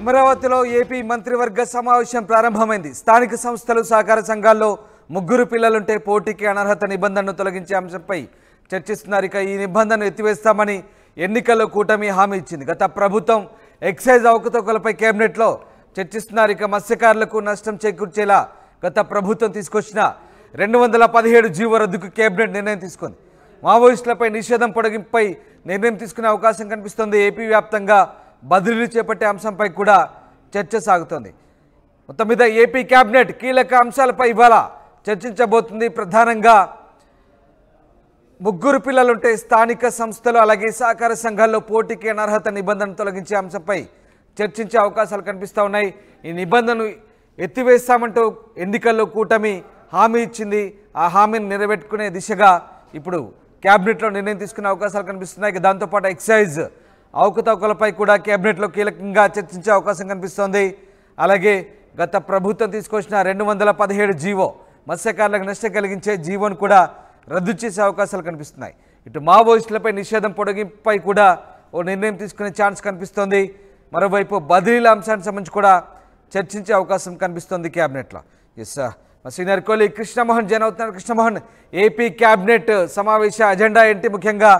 అమరావతిలో ఏపీ మంత్రివర్గ సమావేశం ప్రారంభమైంది. స్థానిక సంస్థలు సహకార సంఘాల్లో ముగ్గురు పిల్లలుంటే పోటీకి అనర్హత నిబంధనను తొలగించే అంశంపై చర్చిస్తున్నారు. ఇక ఈ నిబంధనను ఎత్తివేస్తామని ఎన్నికల్లో కూటమి హామీ ఇచ్చింది. గత ప్రభుత్వం ఎక్సైజ్ అవకతవకలపై కేబినెట్లో చర్చిస్తున్నారు. ఇక మత్స్యకారులకు నష్టం చేకూర్చేలా గత ప్రభుత్వం తీసుకొచ్చిన 217 జీవో రద్దుకు కేబినెట్ నిర్ణయం తీసుకుంది. మావోయిస్టులపై నిషేధం పొడిగింపుపై నిర్ణయం తీసుకునే అవకాశం కనిపిస్తోంది. ఏపీ వ్యాప్తంగా బదిలీలు చేపట్టే అంశంపై కూడా చర్చ సాగుతోంది. మొత్తం మీద ఏపీ కేబినెట్ కీలక అంశాలపై ఇవాళ చర్చించబోతుంది. ప్రధానంగా ముగ్గురు పిల్లలుంటే స్థానిక సంస్థలు అలాగే సహకార సంఘాల్లో పోటీకి అనర్హత నిబంధన తొలగించే అంశంపై చర్చించే అవకాశాలు కనిపిస్తూ ఉన్నాయి. ఈ నిబంధనను ఎత్తివేస్తామంటూ ఎన్నికల్లో కూటమి హామీ ఇచ్చింది. ఆ హామీని నెరవేర్చుకునే దిశగా ఇప్పుడు కేబినెట్లో నిర్ణయం తీసుకునే అవకాశాలు కనిపిస్తున్నాయి. దాంతోపాటు ఎక్సైజ్ అవకతవకలపై కూడా కేబినెట్లో కీలకంగా చర్చించే అవకాశం కనిపిస్తోంది. అలాగే గత ప్రభుత్వం తీసుకొచ్చిన 217 జీవో మత్స్యకారులకు నష్టం కలిగించే జీవోను కూడా రద్దు చేసే అవకాశాలు కనిపిస్తున్నాయి. ఇటు మావోయిస్టులపై నిషేధం పొడిగింపుపై కూడా ఓ నిర్ణయం తీసుకునే ఛాన్స్ కనిపిస్తోంది. మరోవైపు బదిలీల అంశానికి సంబంధించి కూడా చర్చించే అవకాశం కనిపిస్తోంది కేబినెట్లో. ఎస్ మా సీనియర్ కోహ్లీ కృష్ణమోహన్ జైన్ అవుతున్నారు. కృష్ణమోహన్, ఏపీ కేబినెట్ సమావేశ అజెండా ఏంటి? ముఖ్యంగా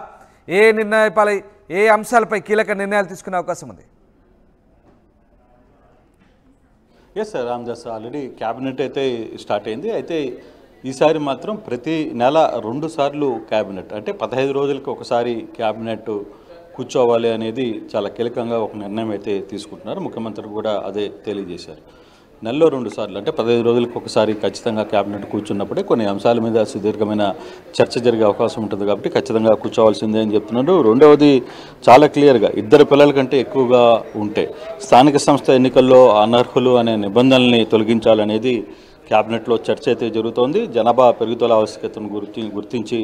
ఏ అంశాలపై కీలక నిర్ణయాలు తీసుకునే అవకాశం ఉంది? Yes sir, Ramdas already cabinet అయితే స్టార్ట్ అయింది. అయితే ఈసారి మాత్రం ప్రతి నెల 2 సార్లు క్యాబినెట్, అంటే 15 రోజులకి ఒకసారి క్యాబినెట్ కూర్చోవాలి అనేది చాలా కీలకంగా ఒక నిర్ణయం అయితే తీసుకుంటున్నారు. ముఖ్యమంత్రి కూడా అదే తెలియజేశారు. నెలలో 2 సార్లు, అంటే 15 రోజులకు ఒకసారి ఖచ్చితంగా క్యాబినెట్ కూర్చున్నప్పుడే కొన్ని అంశాల మీద సుదీర్ఘమైన చర్చ జరిగే అవకాశం ఉంటుంది. కాబట్టి ఖచ్చితంగా కూర్చోవాల్సిందే అని చెప్తున్నారు. రెండవది చాలా క్లియర్గా, 2 పిల్లల కంటే ఎక్కువగా ఉంటే స్థానిక సంస్థ ఎన్నికల్లో అనర్హులు అనే నిబంధనల్ని తొలగించాలనేది క్యాబినెట్లో చర్చ అయితే జరుగుతోంది. జనాభా పెరుగుదల ఆవశ్యకతను గుర్తించి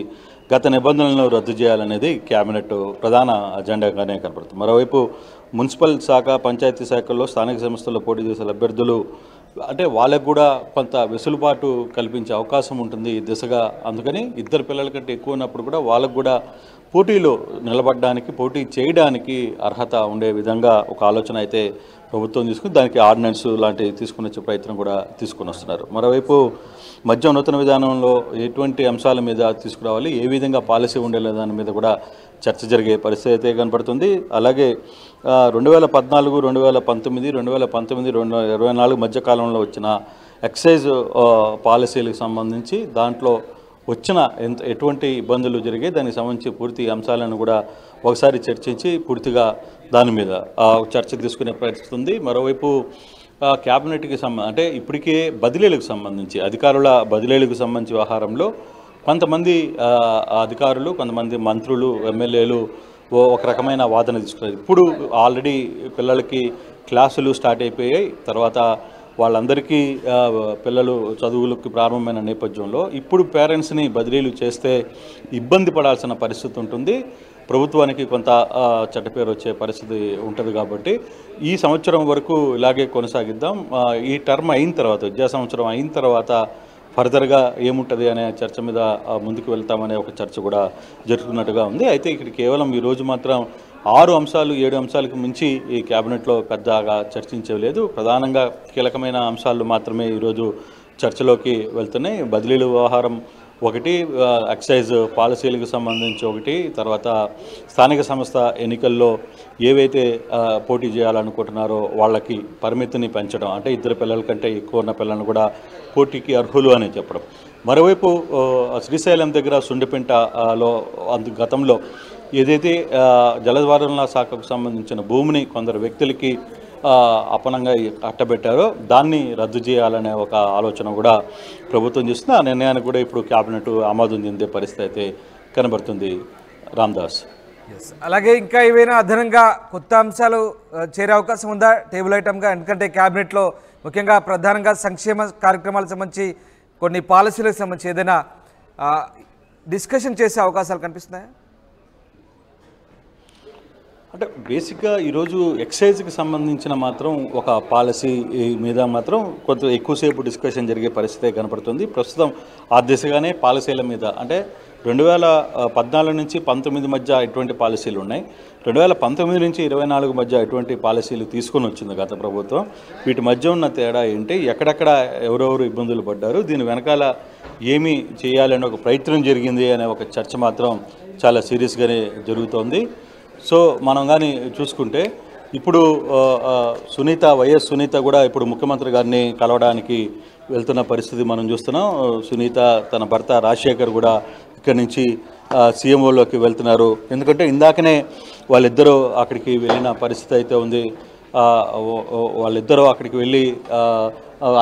గత నిబంధనలను రద్దు చేయాలనేది క్యాబినెట్ ప్రధాన అజెండాగానే కనపడుతుంది. మరోవైపు మున్సిపల్ శాఖ, పంచాయతీ శాఖల్లో స్థానిక సంస్థల్లో పోటీ చేసే అభ్యర్థులు అంటే వాళ్ళకు కూడా కొంత వెసులుబాటు కల్పించే అవకాశం ఉంటుంది ఈ దిశగా. అందుకని 2 పిల్లల కంటే ఎక్కువ ఉన్నప్పుడు కూడా వాళ్ళకు కూడా పోటీలో నిలబడడానికి, పోటీ చేయడానికి అర్హత ఉండే విధంగా ఒక ఆలోచన అయితే ప్రభుత్వం తీసుకుని దానికి ఆర్డినెన్స్ లాంటివి తీసుకుని వచ్చే ప్రయత్నం కూడా తీసుకుని వస్తున్నారు. మరోవైపు మద్యం నూతన విధానంలో ఎటువంటి అంశాల మీద తీసుకురావాలి, ఏ విధంగా పాలసీ ఉండేలా దాని మీద కూడా చర్చ జరిగే పరిస్థితి అయితే కనపడుతుంది. అలాగే 2014, 2019, 2019, 2024 మధ్యకాలంలో వచ్చిన ఎక్సైజ్ పాలసీలకు సంబంధించి దాంట్లో వచ్చిన ఎటువంటి ఇబ్బందులు జరిగాయి, దానికి సంబంధించి పూర్తి అంశాలను కూడా ఒకసారి చర్చించి పూర్తిగా దాని మీద చర్చ తీసుకునే పరిస్థితి ఉంది. మరోవైపు క్యాబినెట్కి అంటే ఇప్పటికే బదిలీలకు సంబంధించి, అధికారుల బదిలీలకు సంబంధించి వ్యవహారంలో కొంతమంది అధికారులు, కొంతమంది మంత్రులు, ఎమ్మెల్యేలు ఒక రకమైన వాదన తీసుకున్నారు. ఇప్పుడు ఆల్రెడీ పిల్లలకి క్లాసులు స్టార్ట్ అయిపోయాయి. తర్వాత వాళ్ళందరికీ పిల్లలు చదువులకు ప్రారంభమైన నేపథ్యంలో ఇప్పుడు పేరెంట్స్ని బదిలీలు చేస్తే ఇబ్బంది పడాల్సిన పరిస్థితి ఉంటుంది. ప్రభుత్వానికి కొంత చెడ్డపేరు వచ్చే పరిస్థితి ఉంటుంది. కాబట్టి ఈ సంవత్సరం వరకు ఇలాగే కొనసాగిద్దాం, ఈ టర్మ్ అయిన తర్వాత, విద్యా సంవత్సరం అయిన తర్వాత ఫర్దర్గా ఏముంటుంది అనే చర్చ మీద ముందుకు వెళ్తామనే ఒక చర్చ కూడా జరుగుతున్నట్టుగా ఉంది. అయితే ఇక్కడ కేవలం ఈరోజు మాత్రం 6 అంశాలు 7 అంశాలకు మించి ఈ క్యాబినెట్లో పెద్దగా చర్చించలేదు. ప్రధానంగా కీలకమైన అంశాలు మాత్రమే ఈరోజు చర్చలోకి వెళ్తున్నాయి. బదిలీల వ్యవహారం ఒకటి, ఎక్సైజ్ పాలసీలకు సంబంధించి ఒకటి, తర్వాత స్థానిక సంస్థ ఎన్నికల్లో ఏవైతే పోటీ చేయాలనుకుంటున్నారో వాళ్ళకి పరిమితిని పెంచడం, అంటే 2 పిల్లల కంటే ఎక్కువ ఉన్న పిల్లలను కూడా పోటీకి అర్హులు అని చెప్పడం. మరోవైపు శ్రీశైలం దగ్గర సుండిపెంటలో గతంలో ఏదైతే జలవనరుల శాఖకు సంబంధించిన భూమిని కొందరు వ్యక్తులకి అపనంగా అట్టబెట్టారో దాన్ని రద్దు చేయాలనే ఒక ఆలోచన కూడా ప్రభుత్వం చేస్తుంది. ఆ నిర్ణయానికి కూడా ఇప్పుడు క్యాబినెట్ ఆమోదం చెందే పరిస్థితి అయితే కనబడుతుంది. రామ్దాస్, అలాగే ఇంకా ఏవైనా అదనంగా కొత్త అంశాలు చేరే అవకాశం ఉందా టేబుల్ ఐటమ్గా? ఎందుకంటే క్యాబినెట్లో ముఖ్యంగా ప్రధానంగా సంక్షేమ కార్యక్రమాలకు సంబంధించి, కొన్ని పాలసీలకు సంబంధించి ఏదైనా డిస్కషన్ చేసే అవకాశాలు కనిపిస్తున్నాయా? అంటే బేసిక్గా ఈరోజు ఎక్సైజ్కి సంబంధించిన మాత్రం ఒక పాలసీ మీద మాత్రం కొంత ఎక్కువసేపు డిస్కషన్ జరిగే పరిస్థితే కనపడుతుంది. ప్రస్తుతం ఆ దిశగానే పాలసీల మీద అంటే 2014 నుంచి 19 మధ్య ఎటువంటి పాలసీలు ఉన్నాయి, 2019 నుంచి 24 మధ్య ఎటువంటి పాలసీలు తీసుకొని వచ్చింది గత ప్రభుత్వం, వీటి మధ్య ఉన్న తేడా ఏంటి, ఎక్కడెక్కడ ఎవరెవరు ఇబ్బందులు పడ్డారు, దీని వెనకాల ఏమి చేయాలనే ఒక ప్రయత్నం జరిగింది అనే ఒక చర్చ మాత్రం చాలా సీరియస్గానే జరుగుతోంది. సో మనం కానీ చూసుకుంటే ఇప్పుడు వైఎస్ సునీత కూడా ఇప్పుడు ముఖ్యమంత్రి గారిని కలవడానికి వెళ్తున్న పరిస్థితి మనం చూస్తున్నాం. సునీత తన భర్త రాజశేఖర్ కూడా ఇక్కడి నుంచి సీఎంఓలోకి వెళ్తున్నారు. ఎందుకంటే ఇందాకనే వాళ్ళిద్దరూ అక్కడికి వెళ్ళిన పరిస్థితి అయితే ఉంది. వాళ్ళిద్దరూ అక్కడికి వెళ్ళి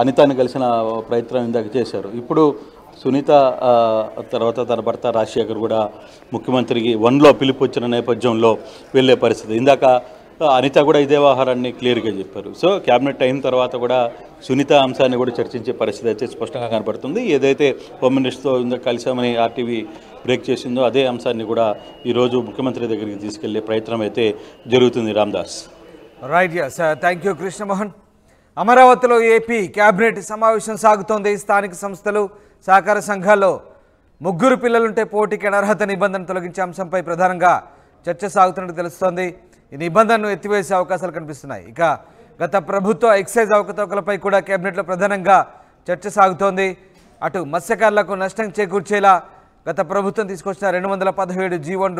అనితాని కలిసిన ప్రయత్నం ఇందాక చేశారు. ఇప్పుడు సునీత తర్వాత తన భర్త రాజశేఖర్ కూడా ముఖ్యమంత్రికి 1లో పిలుపు వచ్చిన నేపథ్యంలో వెళ్ళే పరిస్థితి. ఇందాక అనిత కూడా ఇదే వ్యవహారాన్ని క్లియర్గా చెప్పారు. సో క్యాబినెట్ అయిన తర్వాత కూడా సునీత అంశాన్ని కూడా చర్చించే పరిస్థితి అయితే స్పష్టంగా కనపడుతుంది. ఏదైతే హోమ్ మినిస్టర్తో కలిసామని ఆర్టీవీ బ్రేక్ చేసిందో అదే అంశాన్ని కూడా ఈరోజు ముఖ్యమంత్రి దగ్గరికి తీసుకెళ్లే ప్రయత్నం అయితే జరుగుతుంది. Ramdas. Right, yes, thank you Krishnamohan. అమరావతిలో ఏపీ కేబినెట్ సమావేశం సాగుతోంది. స్థానిక సంస్థలు, సహకార సంఘాల్లో 3 పిల్లలుంటే పోటీకి అనర్హత నిబంధన తొలగించే అంశంపై ప్రధానంగా చర్చ సాగుతున్నట్టు తెలుస్తోంది. ఈ నిబంధనను ఎత్తివేసే అవకాశాలు కనిపిస్తున్నాయి. ఇక గత ప్రభుత్వ ఎక్సైజ్ అవకతవకలపై కూడా కేబినెట్లో ప్రధానంగా చర్చ సాగుతోంది. అటు మత్స్యకారులకు నష్టం చేకూర్చేలా గత ప్రభుత్వం తీసుకొచ్చిన 217 G1